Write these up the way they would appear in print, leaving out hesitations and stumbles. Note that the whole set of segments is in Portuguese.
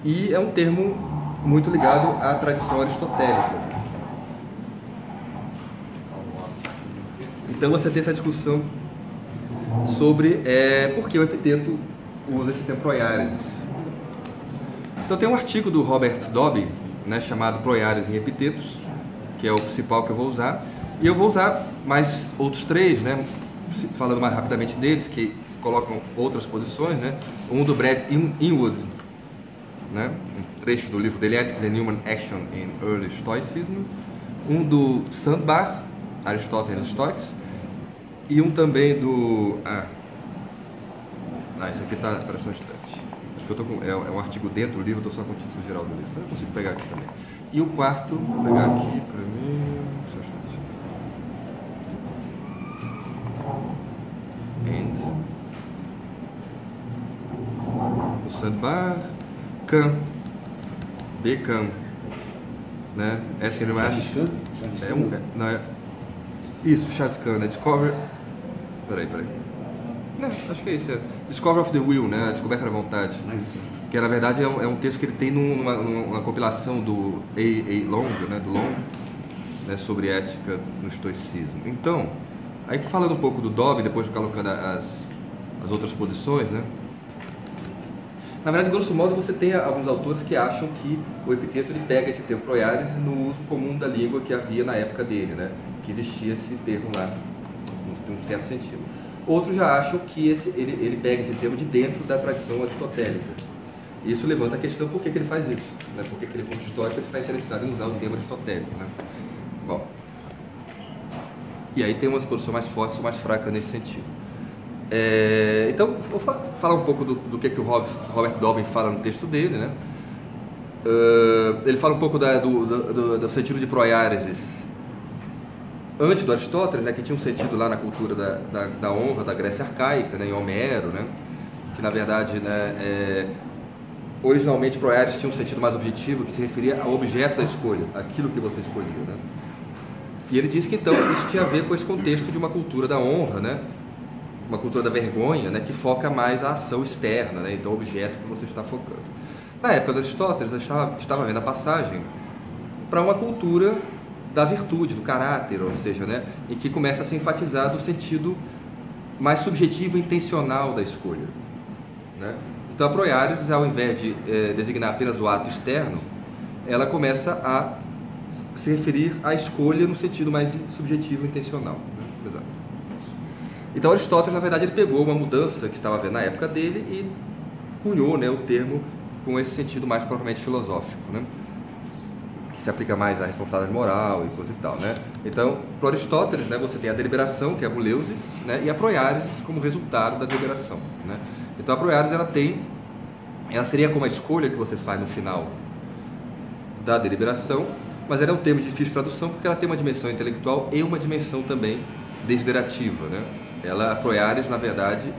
e é um termo muito ligado à tradição aristotélica. Então você tem essa discussão sobre por que o epiteto usa esse termo proiaresis. Então tem um artigo do Robert Dobbie, né, chamado Proiares em Epitetos, que é o principal que eu vou usar, e eu vou usar mais outros três, né, falando mais rapidamente deles, que colocam outras posições, né, um do Brad Inwood, né, um trecho do livro dele, Ethics and Human Action in Early Stoicism, um do Sandbar, Aristóteles Stoics, e um também do... esse aqui está para um instante. Eu tô com, é um artigo dentro do livro, eu estou só com o título geral do livro. Eu consigo pegar aqui também. E o quarto, vou pegar aqui para mim. Só um instante. O Sandbar, Kahn, B. Kahn, né? Essa que eu acho. Isso, Charles Kahn, né? Discover. Peraí. Não, acho que é isso. Discovery of the Will, né? A descoberta da vontade. Que na verdade é um texto que ele tem numa compilação do A. Long, né? Do Long, né? Sobre ética no estoicismo. Então, aí falando um pouco do Dobbie, depois colocando as outras posições, né? Na verdade, grosso modo, você tem alguns autores que acham que o epiteto ele pega esse termo proiaresis no uso comum da língua que havia na época dele, né? Que existia esse termo lá, num certo sentido. Outros já acham que ele pega esse termo de dentro da tradição aristotélica. Isso levanta a questão por que ele faz isso, né? Por que ele, como histórico, ele está interessado em usar o termo aristotélico, né? Bom, e aí tem umas posições mais fortes e mais fracas nesse sentido. Então, vou falar um pouco do que o Robert Dobbie fala no texto dele, né? Ele fala um pouco do sentido de proiaresis antes do Aristóteles, né, que tinha um sentido lá na cultura da honra da Grécia arcaica, né, em Homero, né, que na verdade, né, originalmente proiaresis tinha um sentido mais objetivo, que se referia ao objeto da escolha, aquilo que você escolheu, né. E ele diz que então isso tinha a ver com esse contexto de uma cultura da honra, né, uma cultura da vergonha, né, que foca mais a ação externa, né, então o objeto que você está focando. Na época do Aristóteles, eu estava vendo a passagem para uma cultura da virtude, do caráter, ou seja, né, em que começa a ser enfatizado o sentido mais subjetivo e intencional da escolha, né? Então a proiaresis, ao invés de designar apenas o ato externo, ela começa a se referir à escolha no sentido mais subjetivo e intencional, né? Exato. Então Aristóteles, na verdade, ele pegou uma mudança que estava havendo na época dele e cunhou, né, o termo com esse sentido mais propriamente filosófico, né? Se aplica mais à responsabilidade moral e coisa e tal, né? Então, para Aristóteles, né, você tem a deliberação, que é a buleusis, né, e a proiaresis como resultado da deliberação, né? Então, a proiaresis, ela seria como a escolha que você faz no final da deliberação, mas ela é um termo de difícil de tradução porque ela tem uma dimensão intelectual e uma dimensão também desiderativa, né? A proiaresis, na verdade,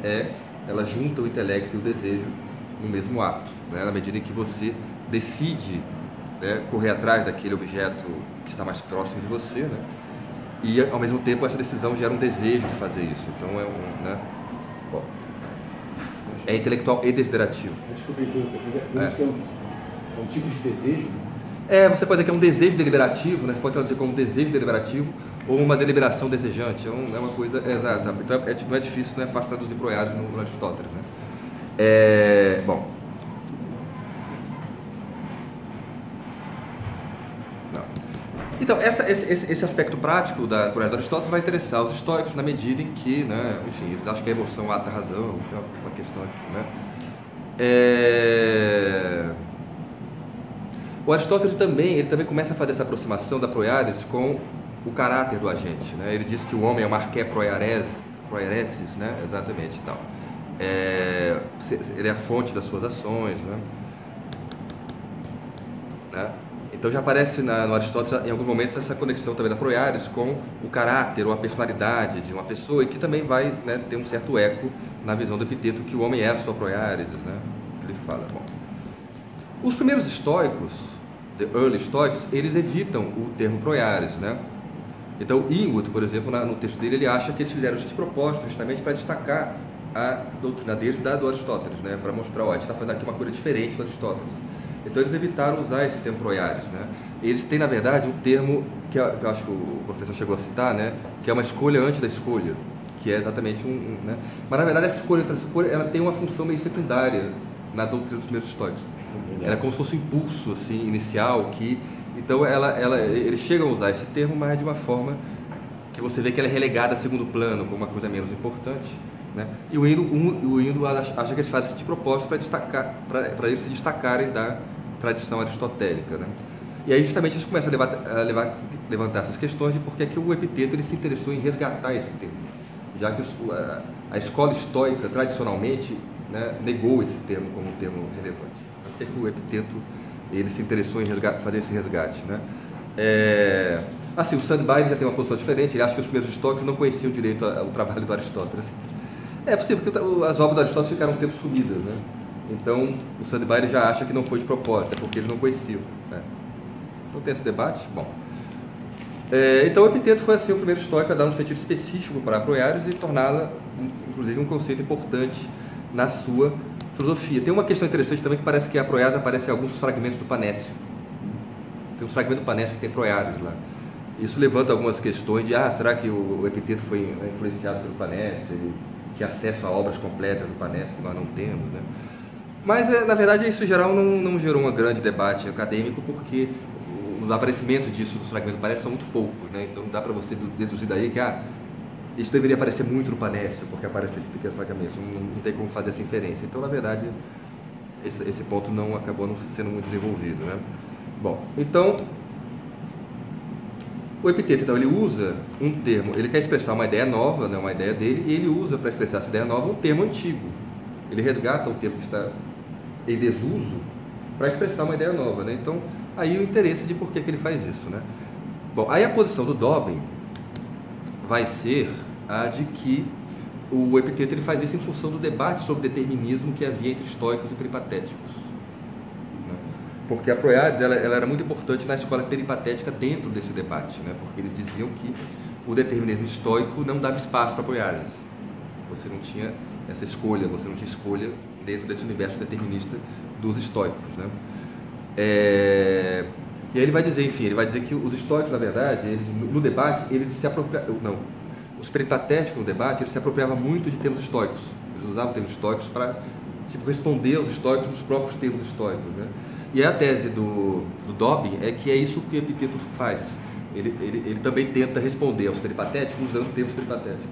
ela junta o intelecto e o desejo no mesmo ato, né? Na medida em que você decide, né, correr atrás daquele objeto que está mais próximo de você, né? E ao mesmo tempo essa decisão gera um desejo de fazer isso. Então né? Bom, é intelectual e desiderativo. Desculpa, isso é um tipo de desejo? Você pode dizer que é um desejo deliberativo, né? Você pode traduzir como um desejo deliberativo ou uma deliberação desejante. É uma coisa exata. Então não é difícil, não é fácil traduzir proiaresis no Aristóteles, né? Bom. Então, esse aspecto prático da proiaresis do Aristóteles vai interessar os estoicos na medida em que, né, enfim, eles acham que a emoção ata a razão, então uma questão aqui, né? O Aristóteles também começa a fazer essa aproximação da proiaresis com o caráter do agente, né? Ele diz que o homem é uma arché proiaresis, né? Exatamente, tal. Ele é a fonte das suas ações, né? Então já aparece no Aristóteles, em alguns momentos, essa conexão também da proiaresis com o caráter ou a personalidade de uma pessoa, e que também vai, né, ter um certo eco na visão do Epiteto, que o homem é a sua proiaresis, né? Ele fala. Bom, os primeiros estoicos, the early Stoics, eles evitam o termo proiaresis, né? Então Inwood, por exemplo, no texto dele, ele acha que eles fizeram isso de propósito, justamente para destacar a doutrina dele do Aristóteles, né? Para mostrar, ó, a gente está fazendo aqui uma coisa diferente do Aristóteles. Então eles evitaram usar esse termo proiares, né? Eles têm, na verdade, um termo que eu acho que o professor chegou a citar, né? Que é uma escolha antes da escolha, que é exatamente né? Mas, na verdade, essa escolha entre a escolha, ela tem uma função meio secundária na doutrina dos primeiros estoicos. Ela é como se fosse um impulso, assim, inicial, que... Então, eles chegam a usar esse termo, mas de uma forma que você vê que ela é relegada a segundo plano, como uma coisa menos importante, né? E o Indo acha que eles fazem isso de propósito para eles se destacarem da tradição aristotélica, né? E aí justamente eles começam a levantar essas questões de por que o Epiteto ele se interessou em resgatar esse termo, já que a escola estoica tradicionalmente, né, negou esse termo como um termo relevante. Por que o Epiteto ele se interessou em fazer esse resgate, né? Assim, o Sandbach já tem uma posição diferente, ele acha que os primeiros estoicos não conheciam direito o trabalho do Aristóteles. É possível, porque as obras do Aristóteles ficaram um tempo sumidas, né? Então, o Sandbach já acha que não foi de propósito, é porque eles não conheciam, né? Então tem esse debate. Bom, então o Epiteto foi assim o primeiro estoico a dar um sentido específico para a proiares e torná-la, inclusive, um conceito importante na sua filosofia. Tem uma questão interessante também que parece que a proiares aparece em alguns fragmentos do Panécio. Tem um fragmento do Panécio que tem proiares lá. Isso levanta algumas questões de, será que o Epiteto foi influenciado pelo Panécio? Ele tinha acesso a obras completas do Panécio que nós não temos, né? Mas, na verdade, isso em geral não gerou um grande debate acadêmico, porque os aparecimentos disso nos fragmentos do Panécio são muito poucos, né? Então dá para você deduzir daí que isso deveria aparecer muito no Panécio, porque aparece esse pequeno fragmento, não tem como fazer essa inferência. Então, na verdade, esse ponto acabou não sendo muito desenvolvido, né? Bom, então, o Epiteto, então, ele usa um termo, ele quer expressar uma ideia nova, né, uma ideia dele, e ele usa para expressar essa ideia nova um termo antigo. Ele resgata um termo que está em desuso para expressar uma ideia nova, né? Então, aí o interesse de por que ele faz isso, né? Bom, aí a posição do Dobbin vai ser a de que o Epiteto ele faz isso em função do debate sobre determinismo que havia entre estoicos e peripatéticos, né? Porque a proiades ela era muito importante na escola peripatética dentro desse debate, né? Porque eles diziam que o determinismo estoico não dava espaço para proiades. Você não tinha essa escolha, você não tinha escolha dentro desse universo determinista dos estoicos, né? E aí ele vai dizer, enfim, ele vai dizer que os estoicos, na verdade, no debate, eles se apropriavam, os peripatéticos no debate, eles se apropriavam muito de termos estoicos. Eles usavam termos estoicos para, responder aos estoicos nos próprios termos estoicos, né? E a tese do Dobbin é que é isso que o Epiteto faz. Ele também tenta responder aos peripatéticos usando termos peripatéticos.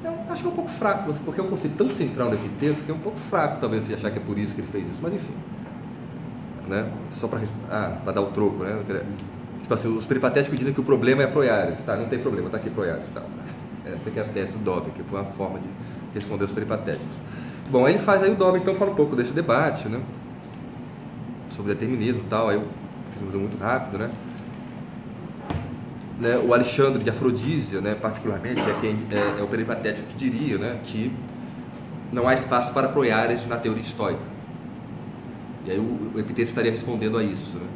Eu acho que é um pouco fraco, porque é um conceito tão central do Epiteto que é um pouco fraco, talvez, você achar que é por isso que ele fez isso, mas enfim. Né? Só para dar o troco, né? Tipo assim, os peripatéticos dizem que o problema é proiares, tá? Não tem problema, tá aqui proiares, tá? Essa aqui é a tese do Dobbin, que foi uma forma de responder os peripatéticos. Bom, aí o Dobbin então fala um pouco desse debate, né? Sobre determinismo e tal, aí eu fiz muito rápido, né? O Alexandre de Afrodísia, né, particularmente, é o peripatético que diria, né, que não há espaço para proiares na teoria estoica. E aí o Epiteto estaria respondendo a isso, né?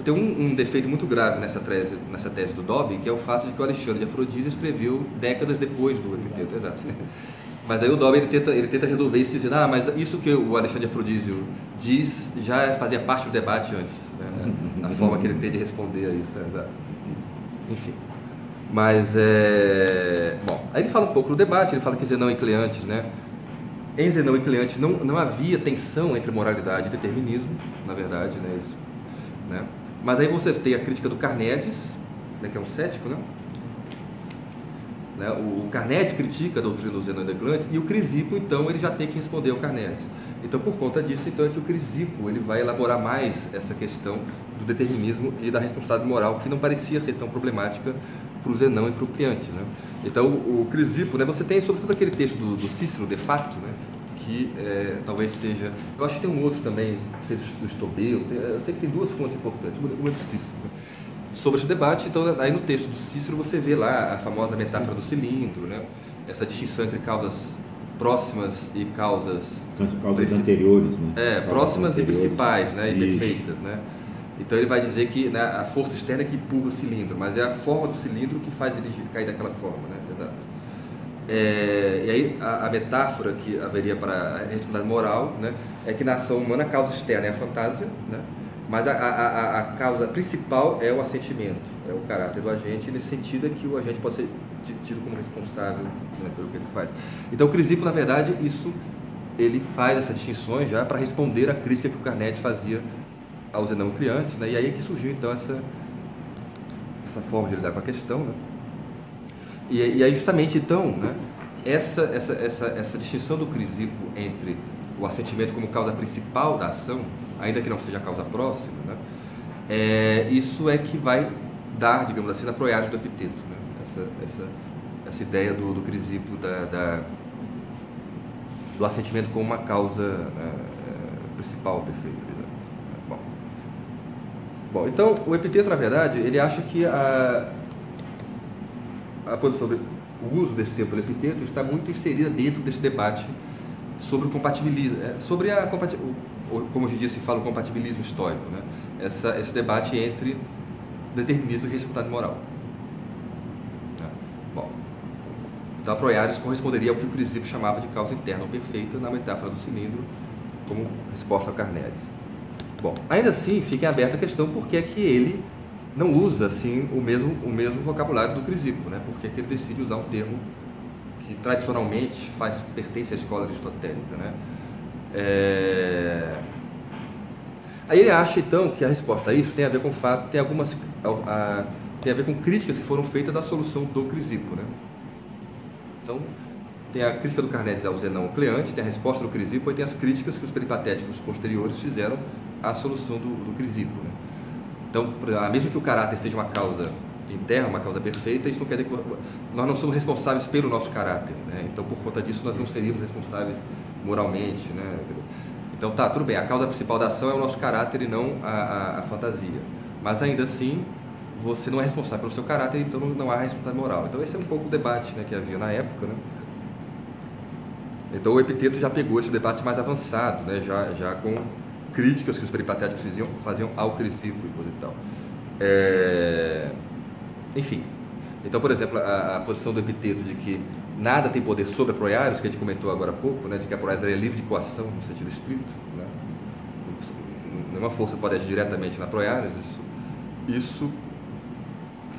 Tem um defeito muito grave nessa tese do Dobbin, que é o fato de que o Alexandre de Afrodísia escreveu décadas depois do Epiteto, exato. Mas aí o Dobbin ele tenta resolver isso dizendo, mas isso que o Alexandre de Afrodísia diz já fazia parte do debate antes, né? A forma que ele tem de responder a isso, exato. Enfim, mas bom, aí ele fala um pouco do debate, ele fala que Zenão e Cleantes, né? Em Zenão e Cleantes não havia tensão entre moralidade e determinismo, na verdade, né? Isso, né? Mas aí você tem a crítica do Carneades, né, que é um cético, né? O Carneades critica a doutrina do Zenão e Cleantes e o Crisipo, então, ele já tem que responder ao Carneades. Então, por conta disso, então, é que o Crisipo ele vai elaborar mais essa questão do determinismo e da responsabilidade moral, que não parecia ser tão problemática para o Zenão e para o Cleantes, né? Então, o Crisipo, né, você tem sobretudo aquele texto do Cícero, de fato, né, que talvez seja... Eu acho que tem um outro também, do Estobeu, eu sei que tem duas fontes importantes, uma do Cícero, né, sobre esse debate. Então, aí no texto do Cícero você vê lá a famosa metáfora do cilindro, né, essa distinção entre causas próximas e causas anteriores, né? Próximas anteriores, e principais, né? E isso, perfeitas, né? Então ele vai dizer que, né, a força externa é que empurra o cilindro, mas é a forma do cilindro que faz ele cair daquela forma, né? Exato. E aí a metáfora que haveria para a responsabilidade moral, né, é que na ação humana a causa externa é a fantasia, né, mas a causa principal é o assentimento, é o caráter do agente, nesse sentido é que o agente pode ser tido como responsável, né, pelo que ele faz. Então o Crisipo, na verdade, ele faz essas distinções já para responder à crítica que o Carneades fazia ao Zenão Cliante, né, e aí é que surgiu então essa forma de lidar com a questão, né. E aí justamente então, né, essa distinção do Crisipo entre o assentimento como causa principal da ação, ainda que não seja a causa próxima, né, isso é que vai dar, digamos assim, na proiade do epiteto, né, essa ideia do Crisipo do assentimento como uma causa principal, perfeita. Bom, então o epiteto, na verdade, ele acha que a posição sobre o uso desse termo pelo epiteto está muito inserida dentro desse debate sobre o compatibilismo, como hoje em dia se fala, o compatibilismo histórico, né? Esse debate entre determinismo e responsabilidade moral. Bom, então a Proiares corresponderia ao que o Crisipo chamava de causa interna ou perfeita na metáfora do cilindro, como resposta ao Carneades. Bom, ainda assim fica aberta a questão por que é que ele não usa assim o mesmo vocabulário do Crisipo, né? Por que é que ele decide usar um termo que tradicionalmente pertence à escola aristotélica, né? Aí ele acha então que a resposta a isso tem a ver com o fato, tem a ver com críticas que foram feitas à solução do Crisipo, né? Então tem a crítica do Carneades ao Zenão Cleante, tem a resposta do Crisipo e tem as críticas que os peripatéticos posteriores fizeram à solução do Crisipo, né? Então, mesmo que o caráter seja uma causa interna, uma causa perfeita, isso não quer dizer que nós não somos responsáveis pelo nosso caráter, né? Então, por conta disso, nós não seríamos responsáveis moralmente, né? Então, tudo bem, a causa principal da ação é o nosso caráter e não a fantasia. Mas, ainda assim, você não é responsável pelo seu caráter, então não há responsabilidade moral. Então, esse é um pouco o debate, né, que havia na época, né? Então, o epiteto já pegou esse debate mais avançado, né, já com críticas que os peripatéticos faziam ao Crisipo e coisa e tal. Enfim, então, por exemplo, a posição do epiteto de que nada tem poder sobre a Proiares, que a gente comentou agora há pouco, né, de que a Proiares é livre de coação, no sentido estrito, né? Nenhuma força pode agir diretamente na Proiares, isso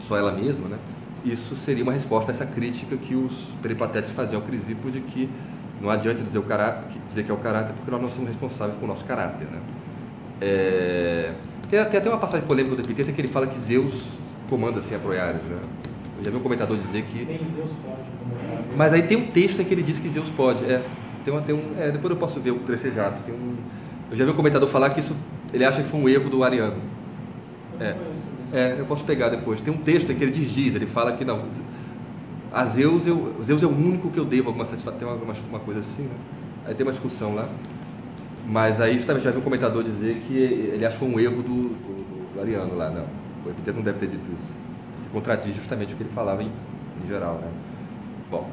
só ela mesma, né? Isso seria uma resposta a essa crítica que os peripatéticos faziam ao Crisipo de que não adianta dizer que é o caráter, porque nós não somos responsáveis pelo nosso caráter, né? Tem até uma passagem polêmica do epiteto em que ele fala que Zeus comanda assim a Proiares, né? Eu já vi um comentador dizer que... Nem Zeus pode. Mas aí tem um texto em que ele diz que Zeus pode. Depois eu posso ver o trechejado. Eu já vi um comentador falar que isso... Ele acha que foi um erro do Ariano. Eu posso pegar depois. Tem um texto em que ele diz, ele fala que não... A Zeus é o único que eu devo alguma satisfação, tem uma coisa assim, né? Aí tem uma discussão lá. Mas aí justamente já vi um comentador dizer que ele acha que foi um erro do Ariano lá, não. O epiteto não deve ter dito isso. Porque contradiz justamente o que ele falava em geral, né? Bom.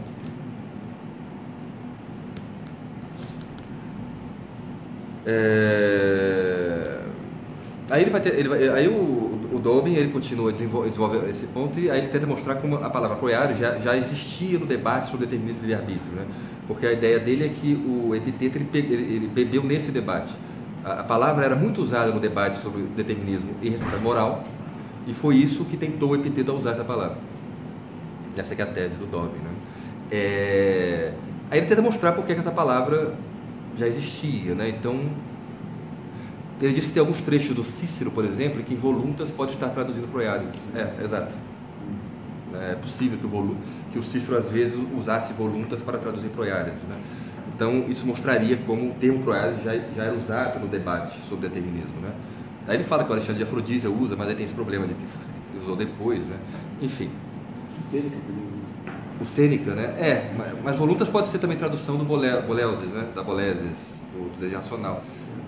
Aí o Dobin ele continua desenvolve esse ponto e aí ele tenta mostrar como a palavra Proiares já existia no debate sobre determinismo e livre-arbítrio, né? Porque a ideia dele é que o epiteto ele bebeu nesse debate. A palavra era muito usada no debate sobre determinismo e responsabilidade moral e foi isso que tentou o epiteto a usar essa palavra. Essa é a tese do Dobin, né? Aí ele tenta mostrar por que essa palavra já existia, né? Então ele diz que tem alguns trechos do Cícero, por exemplo, que em voluntas pode estar traduzido Proiares. Exato. É possível que o Cícero às vezes usasse voluntas para traduzir Proiares, né? Então isso mostraria como o termo Proiares já era usado no debate sobre determinismo, né? Aí ele fala que o Alexandre de Afrodísia usa, mas aí tem esse problema de que usou depois, né? Enfim. Sêneca também usa. O Sêneca, né? Mas voluntas pode ser também tradução do Boleuses, né? Da Boleses, do desenho racional.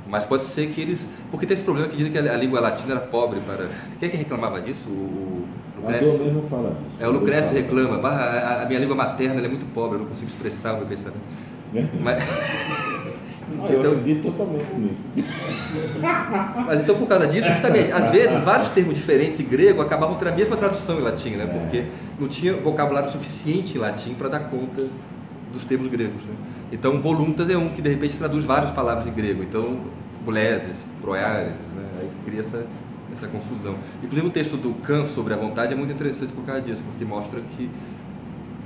Mas pode ser que eles... Porque tem esse problema que dizem que a língua latina era pobre para... Quem é que reclamava disso? O Lucrécio? O mesmo fala disso. O Lucrécio reclama. A minha língua materna é muito pobre, eu não consigo expressar o meu pensamento. Mas... Eu acredito totalmente nisso. Mas então, por causa disso, justamente, às vezes, vários termos diferentes em grego acabavam tendo a mesma tradução em latim, né? Porque não tinha vocabulário suficiente em latim para dar conta dos termos gregos, né? Então, voluntas é um que, de repente, traduz várias palavras em grego. Então, buleses, proiares, né? Aí cria essa confusão. Inclusive, o texto do Kant sobre a vontade é muito interessante por causa disso, porque mostra que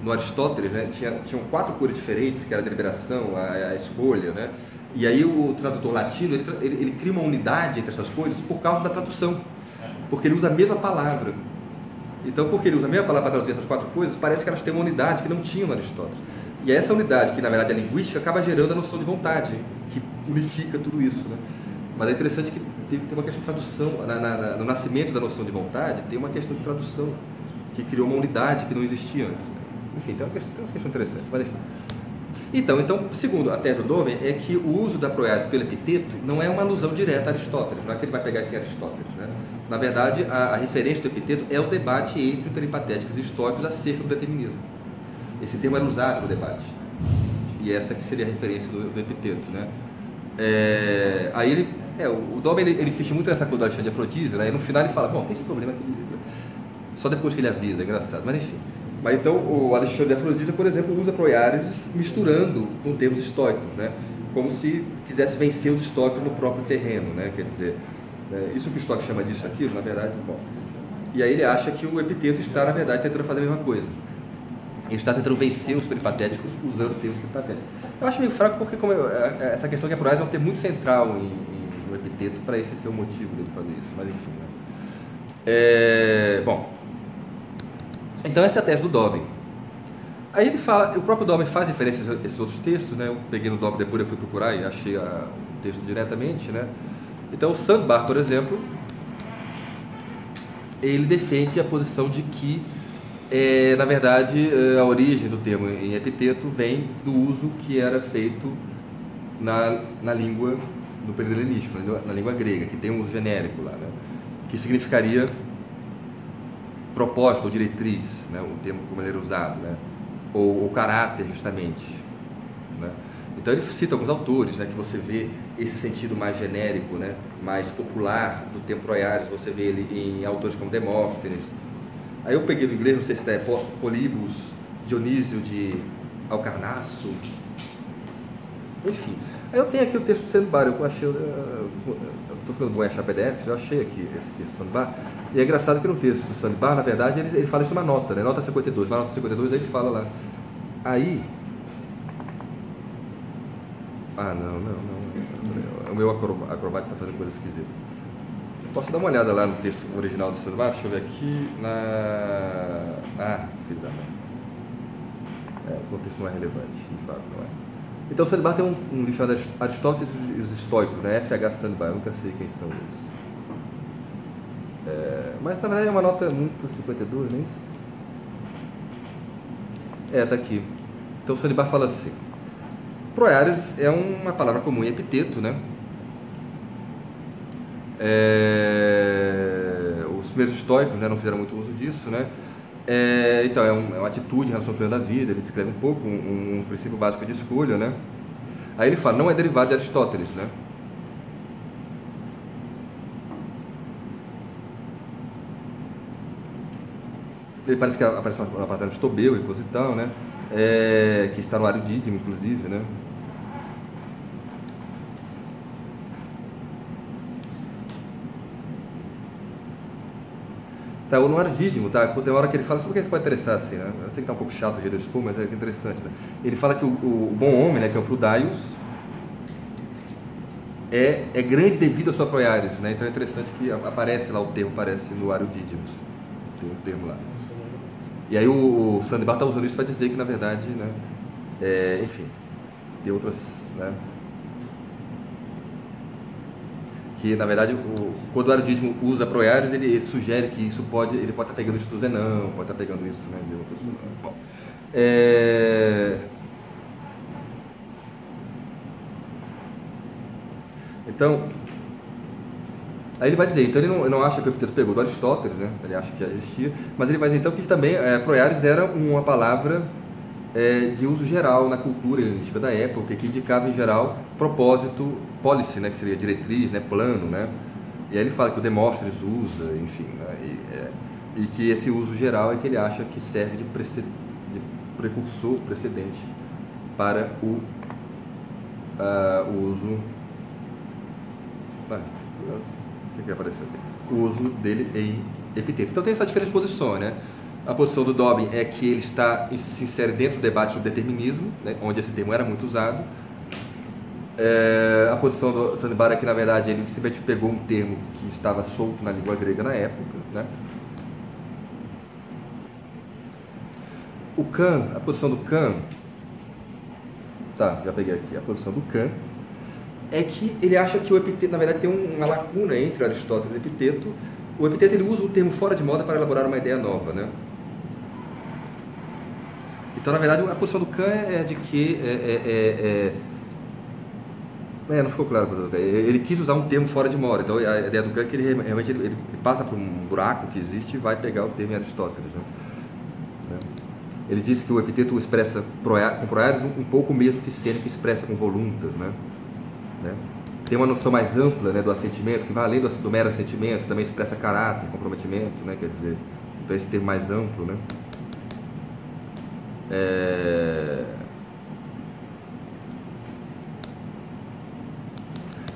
no Aristóteles, né, tinham 4 cores diferentes, que era a deliberação, a escolha, né? E aí o tradutor latino, ele cria uma unidade entre essas coisas por causa da tradução, porque ele usa a mesma palavra. Então, porque ele usa a mesma palavra para traduzir essas 4 coisas, parece que elas têm uma unidade que não tinha no Aristóteles. E essa unidade, que na verdade é linguística, acaba gerando a noção de vontade, que unifica tudo isso, né? Mas é interessante que tem uma questão de tradução, no nascimento da noção de vontade, tem uma questão de tradução, que criou uma unidade que não existia antes. Enfim, tem umas questões interessantes, mas enfim. Então, segundo a tese do Dome, é que o uso da proiase pelo epiteto não é uma alusão direta a Aristóteles, não é que ele vai pegar isso em Aristóteles, né? Na verdade, a referência do epiteto é o debate entre peripatéticos e estoicos acerca do determinismo. Esse termo era usado no debate, e essa que seria a referência do epiteto, né? O Dome ele insiste muito nessa coisa do Alexandre de Afrodísio, né? E no final ele fala, bom, tem esse problema aqui, só depois que ele avisa, é engraçado, mas enfim. Mas então o Alexandre de Afrodísio, por exemplo, usa proiares misturando com termos estoicos, né? Como se quisesse vencer os estoicos no próprio terreno, né? Quer dizer, isso que o estoico chama disso, aquilo, na verdade, bom. E aí ele acha que o epiteto está, na verdade, tentando fazer a mesma coisa. Ele está tentando vencer os peripatéticos usando termos peripatéticos. Eu acho meio fraco porque essa questão que a proiase é um termo muito central no epiteto para esse ser o motivo dele fazer isso, mas enfim, né? Bom, então essa é a tese do Dome. Aí ele fala, o próprio Dome faz referência a esses outros textos, né? Eu peguei no Dome depois, eu fui procurar e achei o texto diretamente, né? Então o Sandbar, por exemplo, ele defende a posição de que, na verdade, a origem do termo em epiteto vem do uso que era feito na língua do período helenístico, na língua grega, que tem um uso genérico lá, né? Que significaria propósito ou diretriz, né? O termo como ele era usado, né? Ou caráter, justamente, né? Então ele cita alguns autores, né, que você vê esse sentido mais genérico, né, mais popular do termo proiares, você vê ele em autores como Demóstenes. Aí eu peguei no inglês, não sei se é Polibus, Dionísio de Alcarnasso, enfim. Aí eu tenho aqui o texto do Sandbar, eu achei, estou ficando bom em achar PDF, eu achei aqui esse texto do Sandbar, e é engraçado que no texto do Sandbar, na verdade, ele fala isso numa nota, né, nota 52, na nota 52 ele fala lá. Aí, não, o meu acrobata está fazendo coisas esquisitas. Posso dar uma olhada lá no texto original do Sandbar? Deixa eu ver aqui filho da mãe. O contexto não é relevante, de fato, não é. Então o Sandbar tem um dicionário de Aristóteles e os estoicos, né? F.H. Sandbar, eu nunca sei quem são eles. Mas na verdade é uma nota muito 52, não é isso? Tá aqui. Então o Sandbar fala assim: proiares é uma palavra comum em epiteto, né? Os primeiros estoicos, né, não fizeram muito uso disso, né? Então é uma atitude em relação ao plano da vida. Ele descreve um pouco um princípio básico de escolha, né? Aí ele fala, não é derivado de Aristóteles, né? Ele parece que aparece uma passagem de Tobeu e coisa e tal, né? Que está no Ário Dídimo, inclusive, né? Tá, no Ário Dídimo, tá? Tem uma hora que ele fala, sabe o que você pode interessar assim, né? Eu sei que está um pouco chato o jeito de expor, mas é interessante, né? Ele fala que o bom homem, né, que é o Prudaios, é grande devido a sua proiares, né? Então é interessante que aparece lá o termo, aparece no Ário Dídimo. Tem um termo lá. E aí o Sandbar está usando isso para dizer que, na verdade, né, enfim, tem outras, né, que, na verdade, quando o Arudismo usa proiares, ele sugere que isso ele pode estar pegando isso do Zenão, pode estar pegando isso, né, de outros. Bom, então, aí ele vai dizer, então ele não acha que o epiteto pegou do Aristóteles, né? Ele acha que já existia, mas ele vai dizer então que também proiares era uma palavra de uso geral na cultura helenística da época, que indicava em geral propósito, policy, né, que seria diretriz, né, plano, né? E aí ele fala que o Demóstenes usa, enfim, né, e que esse uso geral é que ele acha que serve de precursor, precedente para o uso... O que apareceu aqui? O uso dele em epiteto. Então tem essas diferentes posições, né? A posição do Dobbin é que ele se insere dentro do debate sobre determinismo, né, onde esse termo era muito usado. A posição do Sandbar é que, na verdade, ele simplesmente pegou um termo que estava solto na língua grega na época, né? O Kahn, a posição do Kahn, já peguei aqui, a posição do Kahn é que ele acha que o epiteto, na verdade, tem uma lacuna entre Aristóteles e o epiteto. O epiteto ele usa um termo fora de moda para elaborar uma ideia nova, né? Então, na verdade, a posição do Kahn é de que não ficou claro. Ele quis usar um termo fora de moda. Então, a ideia do Kahn é que ele realmente ele passa por um buraco que existe e vai pegar o termo em Aristóteles, né? Ele diz que o epiteto expressa com proiares um pouco mesmo que Sêneca expressa com voluntas, né? Tem uma noção mais ampla, né, do assentimento, que vai além do mero assentimento, também expressa caráter, comprometimento, né? Quer dizer, então esse termo mais amplo, né?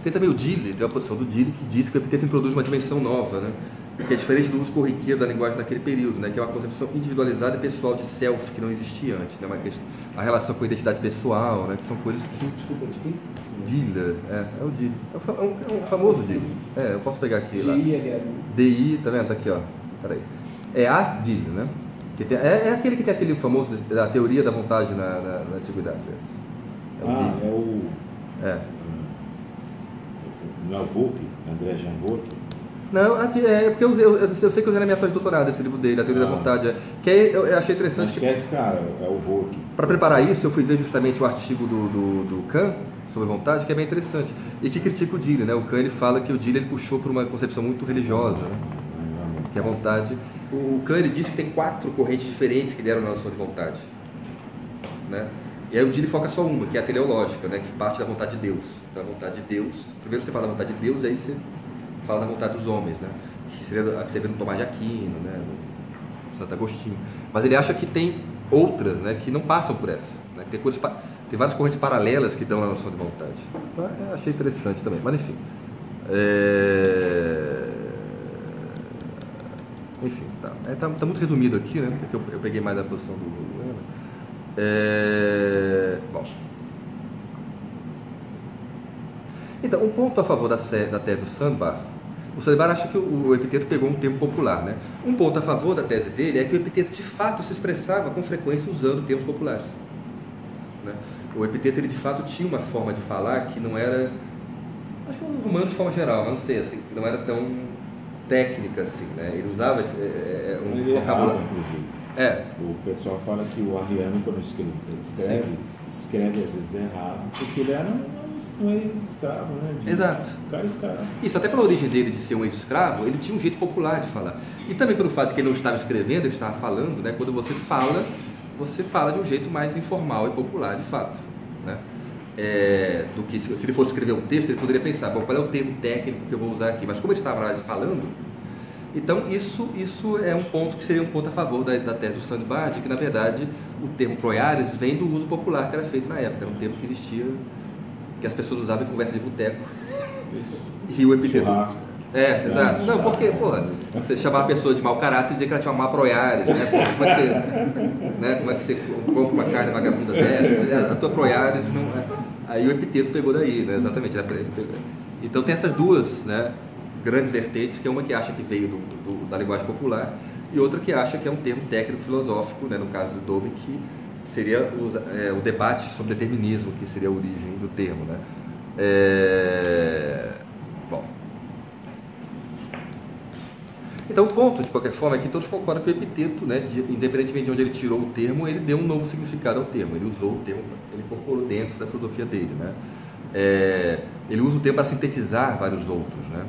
Tem também o Dille, tem a posição do Dille que diz que o epiteto introduz uma dimensão nova, né? Que é diferente do uso corriqueiro da linguagem naquele período, né? Que é uma concepção individualizada e pessoal de self, que não existia antes, né? A relação com a identidade pessoal, né? Que são coisas que... Desculpa, de quem? Dille, é o Dille. É um famoso Dille. Eu posso pegar aqui lá. DI, tá vendo? Tá aqui, ó. Peraí. É a Dille, né? Que tem, aquele que tem aquele famoso da teoria da vontade na antiguidade. É o Não é o Volk? André Jean Volk? Não, porque eu sei que eu já na minha tese de doutorado esse livro dele, A Teoria da Vontade. Que eu achei interessante. Acho que é esse cara, é o Volk. Para preparar isso, eu fui ver justamente o artigo do Kahn sobre vontade, que é bem interessante. E que critica o Dille, né? O Kahn ele fala que o Dille ele puxou por uma concepção muito religiosa, né? Que é a vontade. O Kahn ele disse que tem 4 correntes diferentes que deram na noção de vontade, né? E aí o Dille foca só uma, que é a teleológica, né? Que parte da vontade de Deus. Então a vontade de Deus, primeiro você fala da vontade de Deus, aí você fala da vontade dos homens, né? Que seria a que você vê no Tomás de Aquino, né? No Santo Agostinho. Mas ele acha que tem outras, né? Que não passam por essa, né? Tem várias correntes paralelas que dão na noção de vontade. Então eu achei interessante também, mas enfim. Enfim, tá muito resumido aqui, né? Porque eu peguei mais a posição do... Bom. Então, um ponto a favor da tese do Sandbar, o Sandbar acha que o epiteto pegou um termo popular, né? Um ponto a favor da tese dele é que o epiteto de fato se expressava com frequência usando termos populares, né? O epiteto ele de fato tinha uma forma de falar que não era, acho que o romano de forma geral, mas não sei, assim, não era tão técnica assim, né? Ele usava ele errava, inclusive. O pessoal fala que o Arriano, quando escreve às vezes errado, porque ele era um ex-escravo, né? Exato. Um cara escravo. Isso, até pela origem dele de ser um ex-escravo, ele tinha um jeito popular de falar. E também pelo fato de que ele não estava escrevendo, ele estava falando, né? Quando você fala de um jeito mais informal e popular, de fato, né? Do que se ele fosse escrever um texto, ele poderia pensar, bom, qual é o termo técnico que eu vou usar aqui? Mas como ele estava lá falando, então isso é um ponto que seria um ponto a favor da tese do Sandbar, de que na verdade o termo proiares vem do uso popular que era feito na época, era um termo que existia, que as pessoas usavam em conversa de boteco. E o epiteto. Exato. Não, porque, você chamar a pessoa de mau caráter e dizer que ela tinha uma má proiares, né? Como é que você compra uma carne vagabunda dessa? A tua proiares não é. Aí o epiteto pegou daí, né? Exatamente. Então tem essas duas, né, grandes vertentes, que é uma que acha que veio da linguagem popular e outra que acha que é um termo técnico-filosófico, né, no caso do Dobbin, que seria o debate sobre determinismo, que seria a origem do termo, né? Bom. Então o ponto, de qualquer forma, é que todos concordam que o epiteto, né, independentemente de onde ele tirou o termo, ele deu um novo significado ao termo, ele usou o termo, ele incorporou dentro da filosofia dele, né? Ele usa o termo para sintetizar vários outros, né?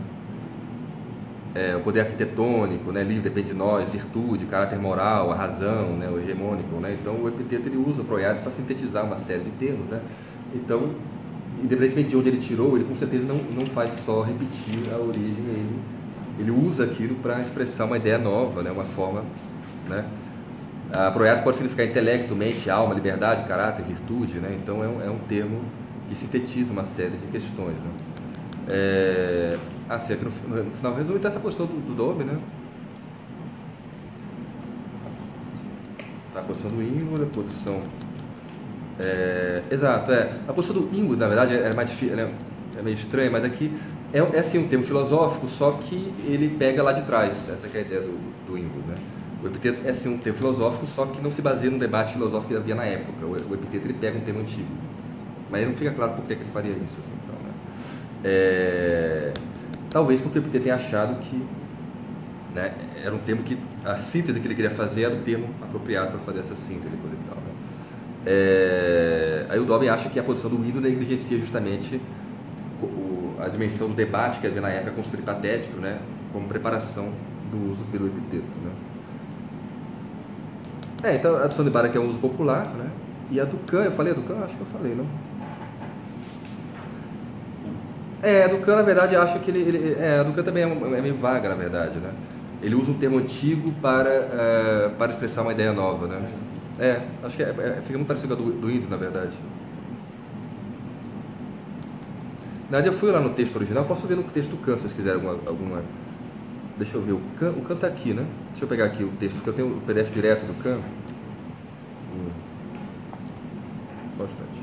o poder arquitetônico, né, livre depende de nós, virtude, caráter moral, a razão, né, o hegemônico, né? Então o Epiteto ele usa o Proiades para sintetizar uma série de termos, né? Então, independentemente de onde ele tirou, ele com certeza não faz só repetir a origem, ele usa aquilo para expressar uma ideia nova, né, uma forma, né? A Proiades pode significar intelecto, mente, alma, liberdade, caráter, virtude, né? Então é um termo que sintetiza uma série de questões, né? Assim, aqui no final, resumo então essa questão do Dobbe, né? A posição do Ingvar, a posição... exato, a posição do Ingvar, na verdade, é mais difícil, é meio estranha, mas aqui é assim um termo filosófico, só que ele pega lá de trás, essa que é a ideia do Ingvar, né? O Epiteto é sim um termo filosófico, só que não se baseia no debate filosófico que havia na época. O Epiteto ele pega um termo antigo, mas não fica claro por que ele faria isso, assim, então, né? Talvez porque o Epiteto tenha achado que, né, era um termo que a síntese que ele queria fazer era o termo apropriado para fazer essa síntese e coisa e tal, né? Aí o Dobbe acha que a posição do Ingvar negligencia justamente a dimensão do debate que havia na época com os peripatéticos, né, como preparação do uso pelo Epiteto, né? Então a tradução de Barak é um uso popular, né? E a do Kahn, eu falei a do Kahn? Acho que eu falei, não? A do Kahn, na verdade, acho que a do Kahn também é meio vaga, na verdade, né? Ele usa um termo antigo para expressar uma ideia nova, né? Acho que fica muito parecido com a do Ingvar, na verdade. Na verdade, eu fui lá no texto original, posso ver no texto do Kahn, se vocês quiserem alguma... Deixa eu ver, o Kahn está aqui, né? Deixa eu pegar aqui o texto, porque eu tenho o PDF direto do Kahn. Só um instante.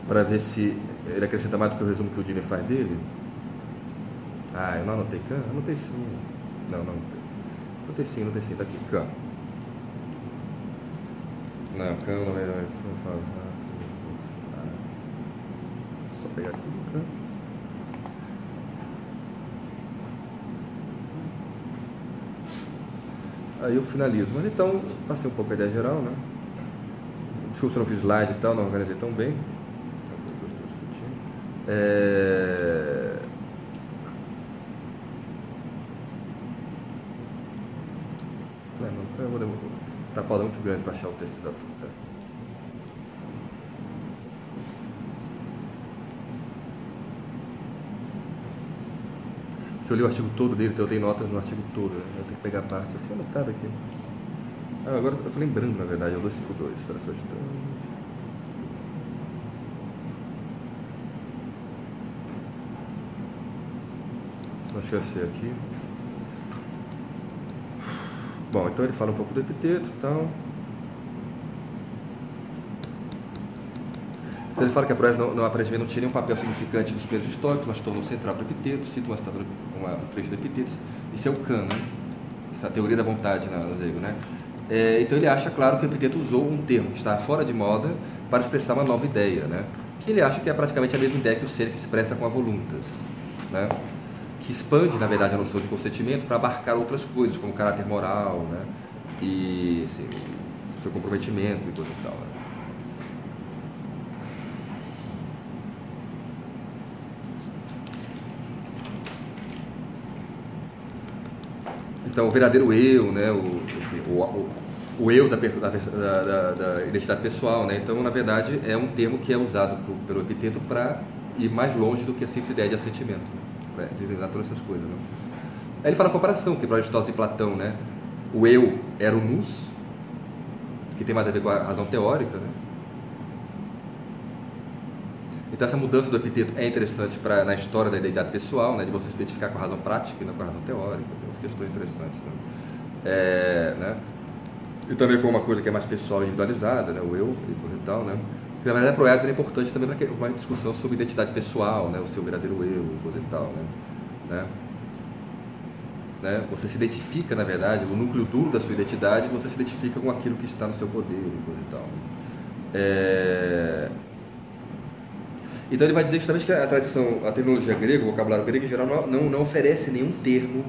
Para ver se ele acrescenta mais do que o resumo que o Dini faz dele. Eu não anotei Kahn? Anotei sim. Não anotei. Anotei sim, está aqui, Kahn. Não, Kahn não é... Só pegar aqui o Kahn. Aí eu finalizo. Mas então, passei um pouco a ideia geral, né? Desculpa se eu não fiz slide e tal, não organizei tão bem. Eu vou demorar. Tá pauta muito grande para achar o texto exato. Porque eu li o artigo todo dele, então eu tenho notas no artigo todo, né? Eu tenho que pegar a parte, eu tinha anotado aqui. Agora eu tô lembrando, na verdade, é o 252, espera só instante. Acho que eu achei aqui. Bom, então ele fala um pouco do Epiteto e tal. Então ele fala que a Proiades aparentemente não tinha nenhum papel significante nos primeiros históricos, mas tornou central para o Epiteto, cita um trecho do Epiteto. Isso é o Kahn, né? Essa teoria da vontade no grego, né? Então ele acha, claro, que o Epiteto usou um termo que está fora de moda para expressar uma nova ideia, né? Que ele acha que é praticamente a mesma ideia que o Seneca expressa com a voluntas, né? Que expande, na verdade, a noção de consentimento para abarcar outras coisas, como caráter moral, né? E assim, seu comprometimento e coisa e tal, né? Então, o verdadeiro eu, né? O eu da identidade pessoal, né? Então, na verdade, é um termo que é usado pelo Epiteto para ir mais longe do que a simples ideia de assentimento, né? De divinar todas essas coisas, né? Aí ele fala a comparação, que para Aristóteles e Platão, né? O eu era o nous, que tem mais a ver com a razão teórica, né? Então essa mudança do Epiteto é interessante na história da identidade pessoal, né? De você se identificar com a razão prática e não com a razão teórica, tem umas questões interessantes, né? Né? E também com uma coisa que é mais pessoal e individualizada, né? O eu e coisa e tal, né? Porque, na verdade, a Proiades é importante também para uma discussão sobre identidade pessoal, né? O seu verdadeiro eu e coisa e tal, né? Você se identifica, na verdade, o núcleo duro da sua identidade, você se identifica com aquilo que está no seu poder e coisa e tal. Então ele vai dizer justamente que a terminologia grega, o vocabulário grego em geral, não oferece nenhum termo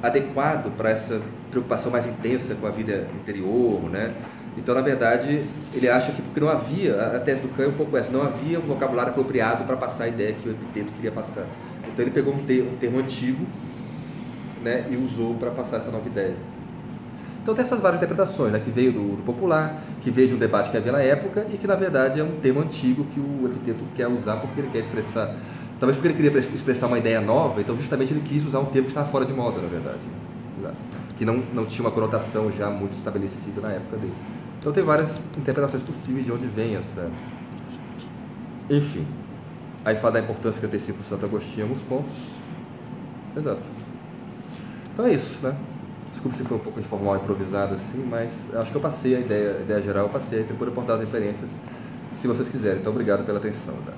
adequado para essa preocupação mais intensa com a vida interior, né? Então, na verdade, ele acha que porque não havia, a tese do Kahn é um pouco essa, não havia um vocabulário apropriado para passar a ideia que o Epiteto queria passar. Então ele pegou um termo antigo, né, e usou para passar essa nova ideia. Então tem essas várias interpretações, né, que veio do popular, que veio de um debate que havia na época e que na verdade é um tema antigo que o Epiteto quer usar porque ele quer expressar, talvez porque ele queria expressar uma ideia nova, então justamente ele quis usar um termo que estava fora de moda, na verdade, que não tinha uma conotação já muito estabelecida na época dele. Então tem várias interpretações possíveis de onde vem essa... Enfim, aí fala da importância que eu tenho para o Santo Agostinho em alguns pontos. Exato. Então é isso, né? Desculpe se foi um pouco informal, improvisado assim, mas acho que eu passei a ideia geral, eu passei, depois eu portar as referências, se vocês quiserem. Então obrigado pela atenção, Zé.